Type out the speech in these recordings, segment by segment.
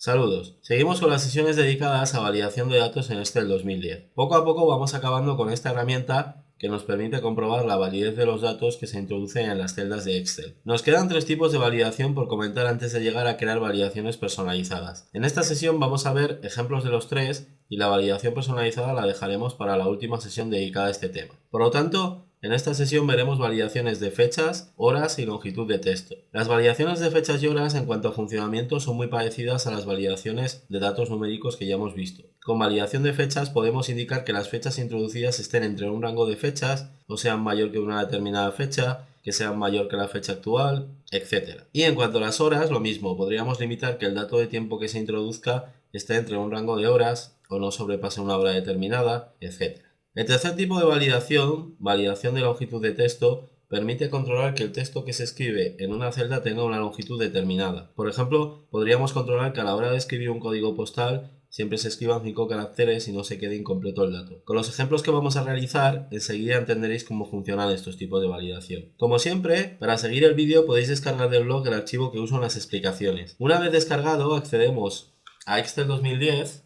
Saludos. Seguimos con las sesiones dedicadas a validación de datos en Excel 2010. Poco a poco vamos acabando con esta herramienta que nos permite comprobar la validez de los datos que se introducen en las celdas de Excel. Nos quedan tres tipos de validación por comentar antes de llegar a crear validaciones personalizadas. En esta sesión vamos a ver ejemplos de los tres y la validación personalizada la dejaremos para la última sesión dedicada a este tema. Por lo tanto, en esta sesión veremos validaciones de fechas, horas y longitud de texto. Las validaciones de fechas y horas en cuanto a funcionamiento son muy parecidas a las validaciones de datos numéricos que ya hemos visto. Con validación de fechas podemos indicar que las fechas introducidas estén entre un rango de fechas o sean mayor que una determinada fecha, que sean mayor que la fecha actual, etc. Y en cuanto a las horas, lo mismo, podríamos limitar que el dato de tiempo que se introduzca esté entre un rango de horas o no sobrepase una hora determinada, etc. El tercer tipo de validación de longitud de texto, permite controlar que el texto que se escribe en una celda tenga una longitud determinada. Por ejemplo, podríamos controlar que a la hora de escribir un código postal siempre se escriban 5 caracteres y no se quede incompleto el dato. Con los ejemplos que vamos a realizar, enseguida entenderéis cómo funcionan estos tipos de validación. Como siempre, para seguir el vídeo podéis descargar del blog el archivo que uso en las explicaciones. Una vez descargado, accedemos a Excel 2010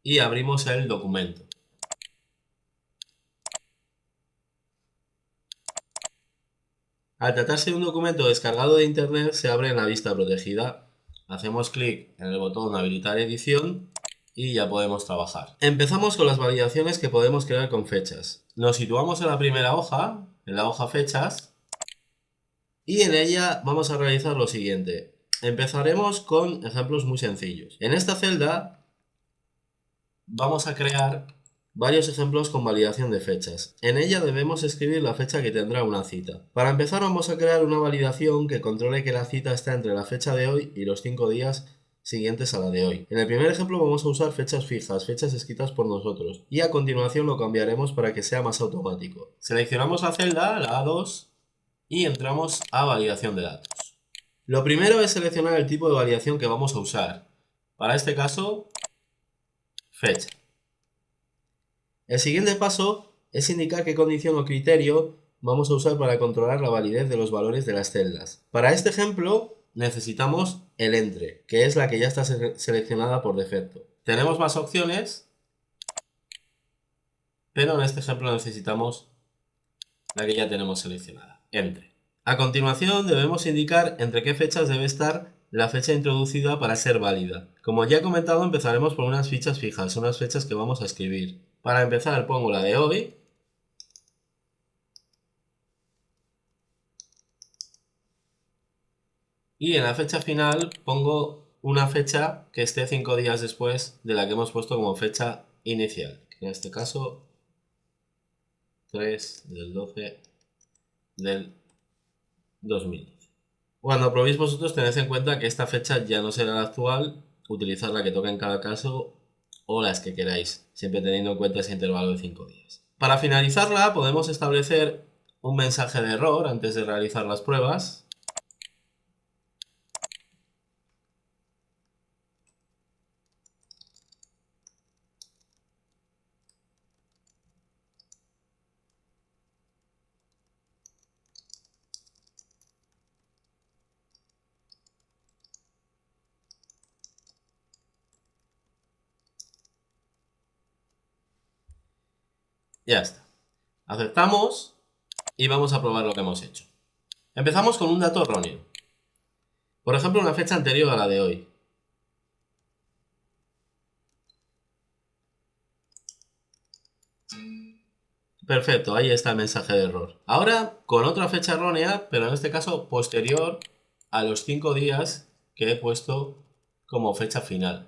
y abrimos el documento. Al tratarse de un documento descargado de internet, se abre en la vista protegida. Hacemos clic en el botón habilitar edición y ya podemos trabajar. Empezamos con las validaciones que podemos crear con fechas. Nos situamos en la primera hoja, en la hoja fechas, y en ella vamos a realizar lo siguiente. Empezaremos con ejemplos muy sencillos. En esta celda vamos a crear varios ejemplos con validación de fechas. En ella debemos escribir la fecha que tendrá una cita. Para empezar vamos a crear una validación que controle que la cita está entre la fecha de hoy y los 5 días siguientes a la de hoy. En el primer ejemplo vamos a usar fechas fijas, fechas escritas por nosotros, y a continuación lo cambiaremos para que sea más automático. Seleccionamos la celda, la A2, y entramos a validación de datos. Lo primero es seleccionar el tipo de validación que vamos a usar. Para este caso, fecha. El siguiente paso es indicar qué condición o criterio vamos a usar para controlar la validez de los valores de las celdas. Para este ejemplo necesitamos el entre, que es la que ya está seleccionada por defecto. Tenemos más opciones, pero en este ejemplo necesitamos la que ya tenemos seleccionada, entre. A continuación debemos indicar entre qué fechas debe estar la fecha introducida para ser válida. Como ya he comentado, empezaremos por unas fichas fijas, unas fechas que vamos a escribir. Para empezar pongo la de hoy. Y en la fecha final pongo una fecha que esté 5 días después de la que hemos puesto como fecha inicial. En este caso, 3 del 12 del 2012. Cuando probéis vosotros, tened en cuenta que esta fecha ya no será la actual, utilizad la que toca en cada caso o las que queráis, siempre teniendo en cuenta ese intervalo de 5 días. Para finalizarla podemos establecer un mensaje de error antes de realizar las pruebas. Ya está. Aceptamos y vamos a probar lo que hemos hecho. Empezamos con un dato erróneo. Por ejemplo, una fecha anterior a la de hoy. Perfecto, ahí está el mensaje de error. Ahora, con otra fecha errónea, pero en este caso posterior a los 5 días que he puesto como fecha final.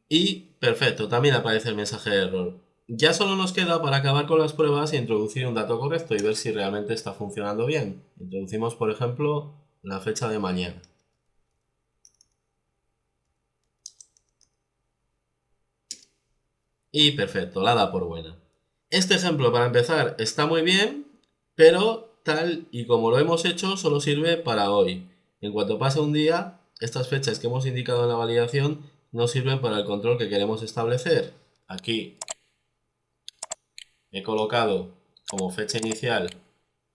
Y perfecto, también aparece el mensaje de error. Ya solo nos queda para acabar con las pruebas e introducir un dato correcto y ver si realmente está funcionando bien. Introducimos, por ejemplo, la fecha de mañana. Y perfecto, la da por buena. Este ejemplo, para empezar, está muy bien, pero tal y como lo hemos hecho, solo sirve para hoy. En cuanto pase un día, estas fechas que hemos indicado en la validación no sirven para el control que queremos establecer. Aquí he colocado como fecha inicial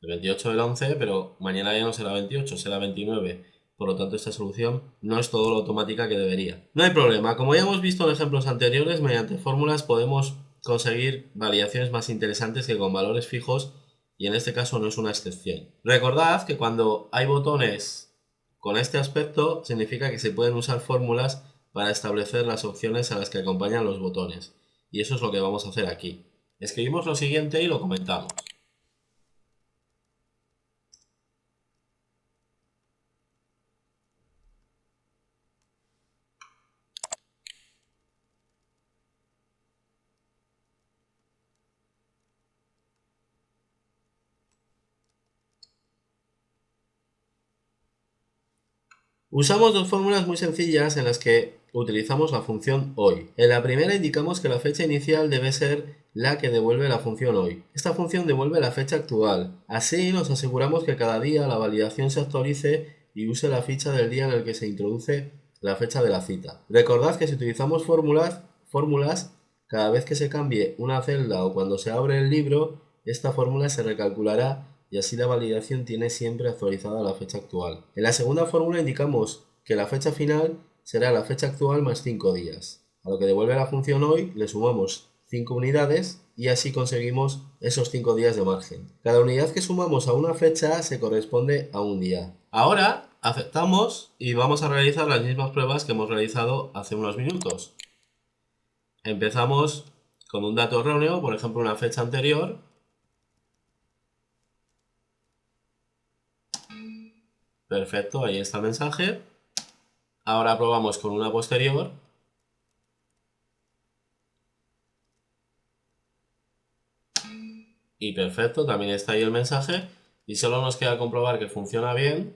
el 28 del 11, pero mañana ya no será 28, será 29. Por lo tanto, esta solución no es todo lo automática que debería. No hay problema, como ya hemos visto en ejemplos anteriores, mediante fórmulas podemos conseguir variaciones más interesantes que con valores fijos, y en este caso no es una excepción. Recordad que cuando hay botones con este aspecto, significa que se pueden usar fórmulas para establecer las opciones a las que acompañan los botones. Y eso es lo que vamos a hacer aquí. Escribimos lo siguiente y lo comentamos. Usamos dos fórmulas muy sencillas en las que utilizamos la función hoy. En la primera indicamos que la fecha inicial debe ser la que devuelve la función hoy. Esta función devuelve la fecha actual. Así nos aseguramos que cada día la validación se actualice y use la ficha del día en el que se introduce la fecha de la cita. Recordad que si utilizamos fórmulas, cada vez que se cambie una celda o cuando se abre el libro, esta fórmula se recalculará y así la validación tiene siempre actualizada la fecha actual. En la segunda fórmula indicamos que la fecha final será la fecha actual más 5 días. A lo que devuelve la función hoy le sumamos 5 unidades y así conseguimos esos 5 días de margen. Cada unidad que sumamos a una fecha se corresponde a un día. Ahora aceptamos y vamos a realizar las mismas pruebas que hemos realizado hace unos minutos. Empezamos con un dato erróneo, por ejemplo una fecha anterior. Perfecto, ahí está el mensaje. Ahora probamos con una posterior. Y perfecto, también está ahí el mensaje. Y solo nos queda comprobar que funciona bien.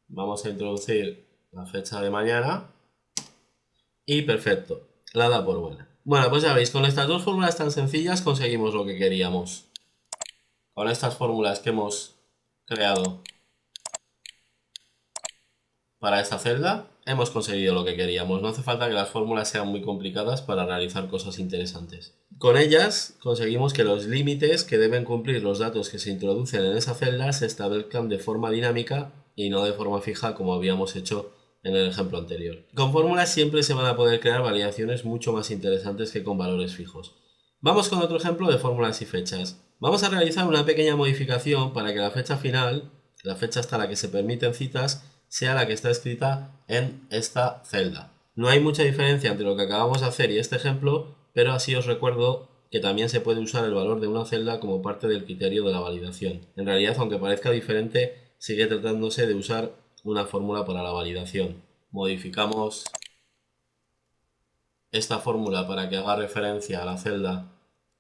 Vamos a introducir la fecha de mañana. Y perfecto, la da por buena. Bueno, pues ya veis, con estas dos fórmulas tan sencillas conseguimos lo que queríamos. Con estas fórmulas que hemos creado para esta celda, hemos conseguido lo que queríamos. No hace falta que las fórmulas sean muy complicadas para realizar cosas interesantes. Con ellas conseguimos que los límites que deben cumplir los datos que se introducen en esa celda se establezcan de forma dinámica y no de forma fija como habíamos hecho en el ejemplo anterior. Con fórmulas siempre se van a poder crear variaciones mucho más interesantes que con valores fijos. Vamos con otro ejemplo de fórmulas y fechas. Vamos a realizar una pequeña modificación para que la fecha final, la fecha hasta la que se permiten citas, sea la que está escrita en esta celda. No hay mucha diferencia entre lo que acabamos de hacer y este ejemplo, pero así os recuerdo que también se puede usar el valor de una celda como parte del criterio de la validación. En realidad, aunque parezca diferente, sigue tratándose de usar una fórmula para la validación. Modificamos esta fórmula para que haga referencia a la celda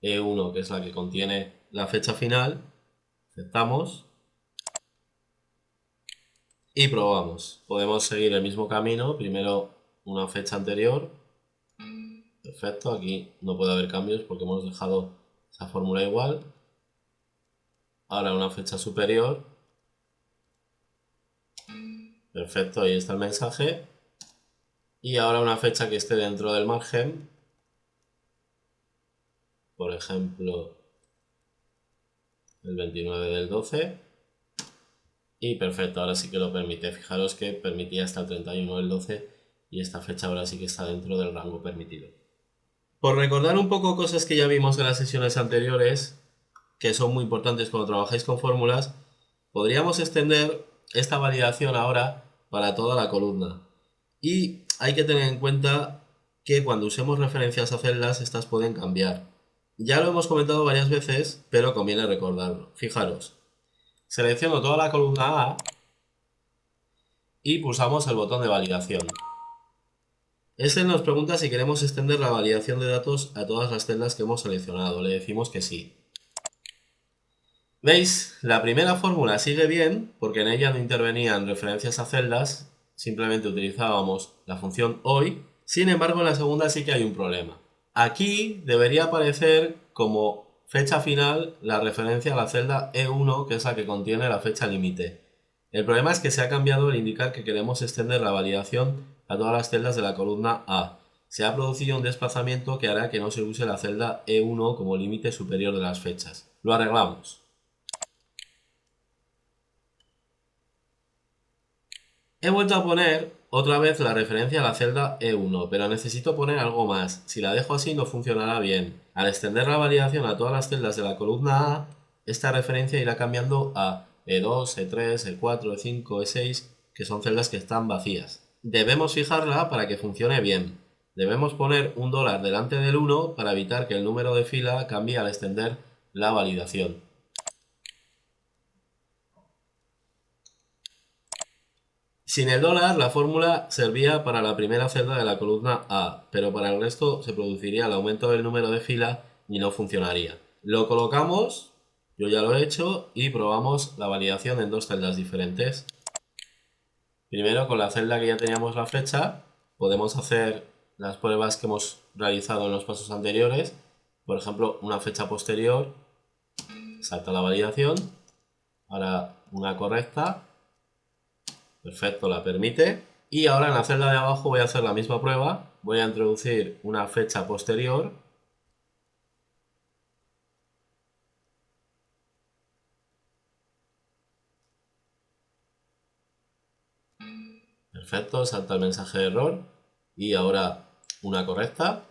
E1, que es la que contiene la fecha final. Aceptamos. Y probamos. Podemos seguir el mismo camino. Primero una fecha anterior. Perfecto, aquí no puede haber cambios porque hemos dejado esa fórmula igual. Ahora una fecha superior. Perfecto, ahí está el mensaje. Y ahora una fecha que esté dentro del margen. Por ejemplo, el 29 del 12. Y perfecto, ahora sí que lo permite. Fijaros que permitía hasta el 31 del 12 y esta fecha ahora sí que está dentro del rango permitido. Por recordar un poco cosas que ya vimos en las sesiones anteriores, que son muy importantes cuando trabajáis con fórmulas, podríamos extender esta validación ahora para toda la columna. Y hay que tener en cuenta que cuando usemos referencias a celdas, estas pueden cambiar. Ya lo hemos comentado varias veces, pero conviene recordarlo. Fijaros, selecciono toda la columna A y pulsamos el botón de validación. Este nos pregunta si queremos extender la validación de datos a todas las celdas que hemos seleccionado. Le decimos que sí. ¿Veis? La primera fórmula sigue bien porque en ella no intervenían referencias a celdas, simplemente utilizábamos la función hoy. Sin embargo, en la segunda sí que hay un problema. Aquí debería aparecer como fecha final la referencia a la celda E1, que es la que contiene la fecha límite. El problema es que se ha cambiado el indicar que queremos extender la validación a todas las celdas de la columna A. Se ha producido un desplazamiento que hará que no se use la celda E1 como límite superior de las fechas. Lo arreglamos. He vuelto a poner otra vez la referencia a la celda E1, pero necesito poner algo más. Si la dejo así no funcionará bien. Al extender la validación a todas las celdas de la columna A, esta referencia irá cambiando a E2, E3, E4, E5, E6, que son celdas que están vacías. Debemos fijarla para que funcione bien. Debemos poner un dólar delante del 1 para evitar que el número de fila cambie al extender la validación. Sin el dólar, la fórmula servía para la primera celda de la columna A, pero para el resto se produciría el aumento del número de fila y no funcionaría. Lo colocamos, yo ya lo he hecho, y probamos la validación en dos celdas diferentes. Primero, con la celda que ya teníamos la fecha, podemos hacer las pruebas que hemos realizado en los pasos anteriores. Por ejemplo, una fecha posterior, salta la validación, ahora una correcta. Perfecto, la permite. Y ahora en la celda de abajo voy a hacer la misma prueba. Voy a introducir una fecha posterior. Perfecto, salta el mensaje de error. Y ahora una correcta.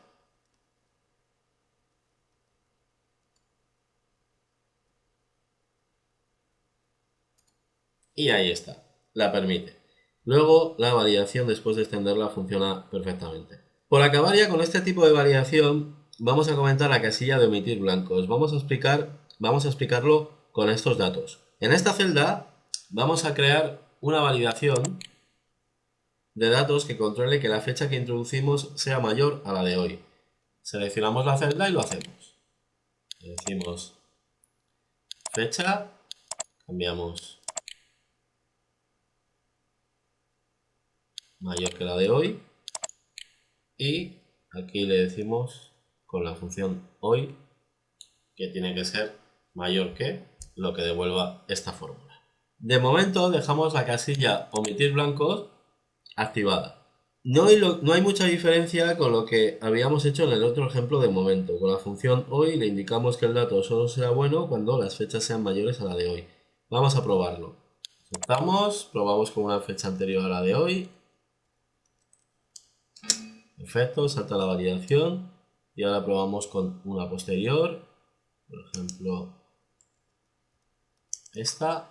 Y ahí está, la permite. Luego la validación después de extenderla funciona perfectamente. Por acabar ya con este tipo de validación, vamos a comentar la casilla de omitir blancos. Vamos a explicarlo con estos datos. En esta celda vamos a crear una validación de datos que controle que la fecha que introducimos sea mayor a la de hoy. Seleccionamos la celda y lo hacemos. Le decimos fecha, cambiamos mayor que la de hoy y aquí le decimos con la función hoy que tiene que ser mayor que lo que devuelva esta fórmula. De momento dejamos la casilla omitir blancos activada. No hay mucha diferencia con lo que habíamos hecho en el otro ejemplo de momento. Con la función hoy le indicamos que el dato solo será bueno cuando las fechas sean mayores a la de hoy. Vamos a probarlo. Aceptamos, probamos con una fecha anterior a la de hoy. Perfecto, salta la validación y ahora probamos con una posterior, por ejemplo esta,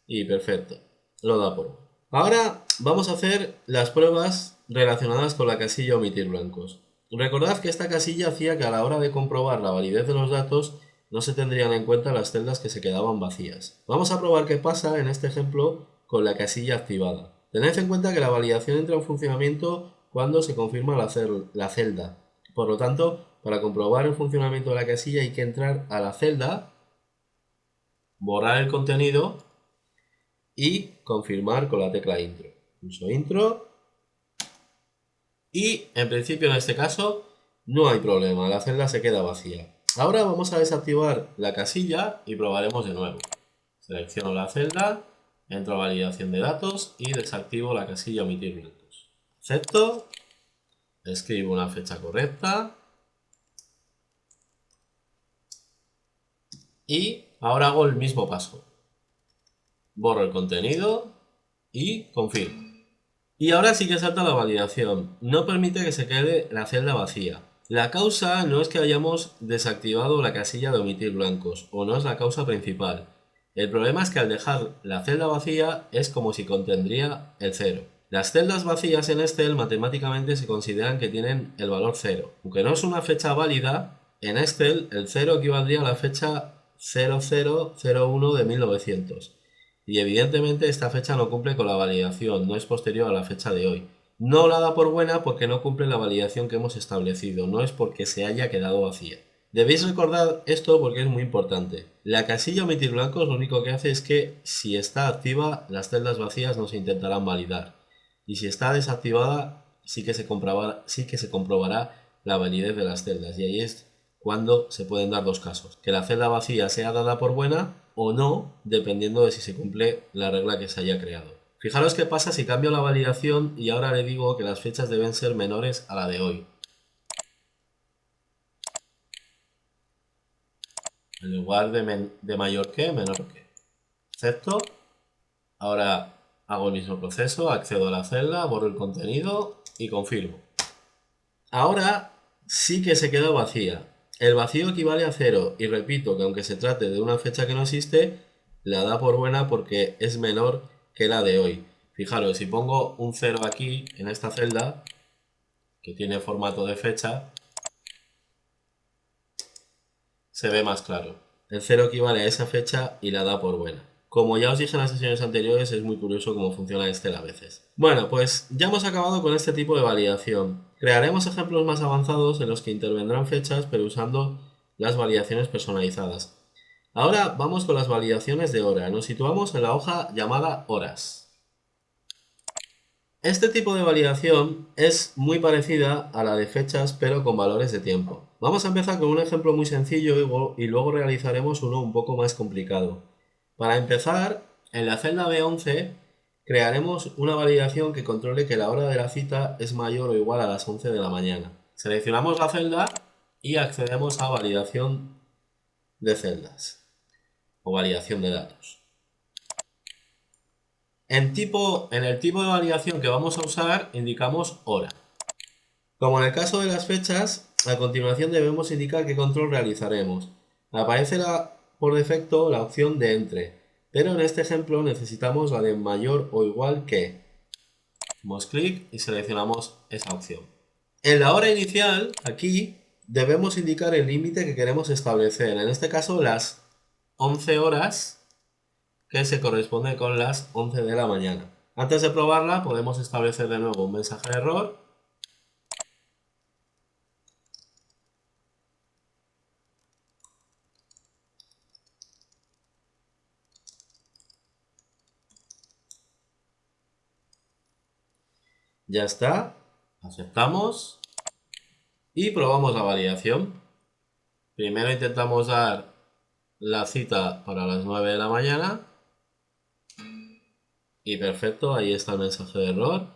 y perfecto, lo da por bueno. Ahora vamos a hacer las pruebas relacionadas con la casilla omitir blancos. Recordad que esta casilla hacía que a la hora de comprobar la validez de los datos no se tendrían en cuenta las celdas que se quedaban vacías. Vamos a probar qué pasa en este ejemplo con la casilla activada. Tened en cuenta que la validación entra en funcionamiento cuando se confirma la celda. Por lo tanto, para comprobar el funcionamiento de la casilla hay que entrar a la celda, borrar el contenido y confirmar con la tecla intro. Pulso intro y en principio en este caso no hay problema, la celda se queda vacía. Ahora vamos a desactivar la casilla y probaremos de nuevo. Selecciono la celda, entro a validación de datos y desactivo la casilla omitir blancos. Acepto, escribo una fecha correcta y ahora hago el mismo paso. Borro el contenido y confirmo. Y ahora sí que salta la validación. No permite que se quede la celda vacía. La causa no es que hayamos desactivado la casilla de omitir blancos, o no es la causa principal. El problema es que al dejar la celda vacía es como si contendría el 0. Las celdas vacías en Excel matemáticamente se consideran que tienen el valor 0. Aunque no es una fecha válida, en Excel el 0 equivaldría a la fecha 0001 de 1900. Y evidentemente esta fecha no cumple con la validación, no es posterior a la fecha de hoy. No la da por buena porque no cumple la validación que hemos establecido, no es porque se haya quedado vacía. Debéis recordar esto porque es muy importante. La casilla omitir blancos lo único que hace es que si está activa las celdas vacías no se intentarán validar. Y si está desactivada sí que se comprobará la validez de las celdas. Y ahí es cuando se pueden dar dos casos. Que la celda vacía sea dada por buena o no, dependiendo de si se cumple la regla que se haya creado. Fijaros qué pasa si cambio la validación y ahora le digo que las fechas deben ser menores a la de hoy. en lugar de mayor que, menor que. Acepto. Ahora hago el mismo proceso, accedo a la celda, borro el contenido y confirmo. Ahora sí que se queda vacía. El vacío equivale a 0 y repito que aunque se trate de una fecha que no existe, la da por buena porque es menor que la de hoy. Fijaros, si pongo un 0 aquí en esta celda, que tiene formato de fecha, se ve más claro. El 0 equivale a esa fecha y la da por buena. Como ya os dije en las sesiones anteriores, es muy curioso cómo funciona Excel a veces. Bueno, pues ya hemos acabado con este tipo de validación. Crearemos ejemplos más avanzados en los que intervendrán fechas, pero usando las validaciones personalizadas. Ahora vamos con las validaciones de hora. Nos situamos en la hoja llamada horas. Este tipo de validación es muy parecida a la de fechas, pero con valores de tiempo. Vamos a empezar con un ejemplo muy sencillo y luego realizaremos uno un poco más complicado. Para empezar, en la celda B11 crearemos una validación que controle que la hora de la cita es mayor o igual a las 11 de la mañana. Seleccionamos la celda y accedemos a validación de celdas o validación de datos. En el tipo de validación que vamos a usar indicamos hora. Como en el caso de las fechas, a continuación debemos indicar qué control realizaremos. Aparece por defecto la opción de entre, pero en este ejemplo necesitamos la de mayor o igual que. Hacemos clic y seleccionamos esa opción. En la hora inicial, aquí, debemos indicar el límite que queremos establecer. En este caso, las 11 horas, que se corresponde con las 11 de la mañana. Antes de probarla, podemos establecer de nuevo un mensaje de error. Ya está, aceptamos y probamos la validación. Primero intentamos dar la cita para las 9 de la mañana y perfecto, ahí está el mensaje de error.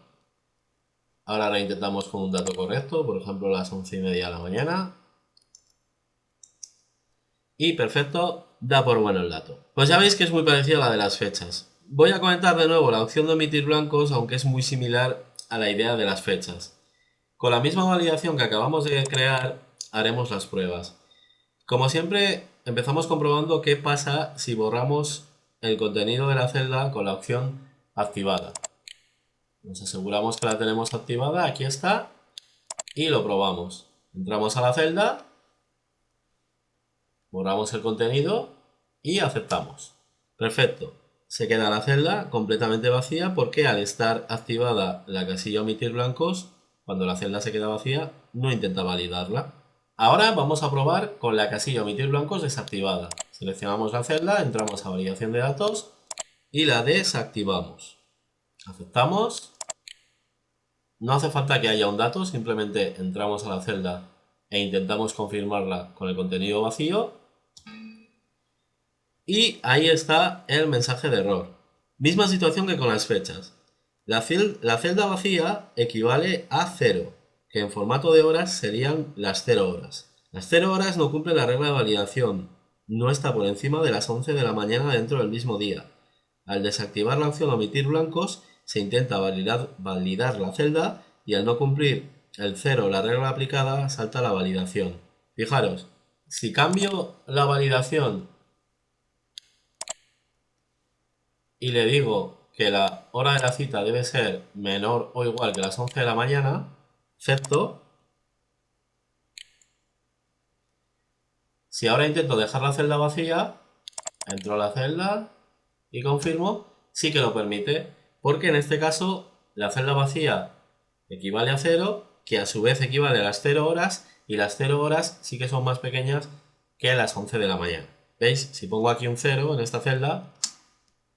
Ahora la intentamos con un dato correcto, por ejemplo las 11:30 de la mañana. Y perfecto, da por bueno el dato. Pues ya veis que es muy parecida a la de las fechas. Voy a comentar de nuevo la opción de omitir blancos, aunque es muy similar a la idea de las fechas. Con la misma validación que acabamos de crear, haremos las pruebas. Como siempre, empezamos comprobando qué pasa si borramos el contenido de la celda con la opción activada. Nos aseguramos que la tenemos activada, aquí está, y lo probamos. Entramos a la celda, borramos el contenido y aceptamos. Perfecto. Se queda la celda completamente vacía porque al estar activada la casilla omitir blancos, cuando la celda se queda vacía, no intenta validarla. Ahora vamos a probar con la casilla omitir blancos desactivada. Seleccionamos la celda, entramos a validación de datos y la desactivamos. Aceptamos. No hace falta que haya un dato, simplemente entramos a la celda e intentamos confirmarla con el contenido vacío. Y ahí está el mensaje de error. Misma situación que con las fechas. La celda vacía equivale a 0, que en formato de horas serían las 0 horas. Las 0 horas no cumplen la regla de validación, no está por encima de las 11 de la mañana dentro del mismo día. Al desactivar la opción omitir blancos, se intenta validar la celda y al no cumplir el 0 la regla aplicada, salta la validación. Fijaros, si cambio la validación y le digo que la hora de la cita debe ser menor o igual que las 11 de la mañana, acepto. Si ahora intento dejar la celda vacía, entro a la celda y confirmo, sí que lo permite, porque en este caso la celda vacía equivale a 0, que a su vez equivale a las 0 horas, y las 0 horas sí que son más pequeñas que las 11 de la mañana. ¿Veis? Si pongo aquí un 0 en esta celda,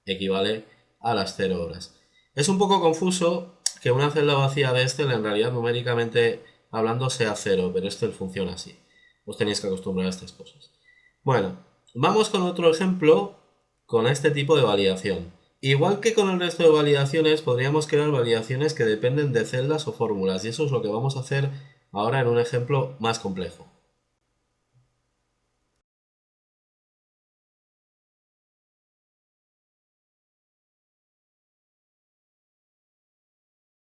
equivale a las 0 horas. Es un poco confuso que una celda vacía de Excel en realidad numéricamente hablando sea 0, pero Excel funciona así. Os tenéis que acostumbrar a estas cosas. Bueno, vamos con otro ejemplo con este tipo de validación. Igual que con el resto de validaciones, podríamos crear validaciones que dependen de celdas o fórmulas, y eso es lo que vamos a hacer ahora en un ejemplo más complejo.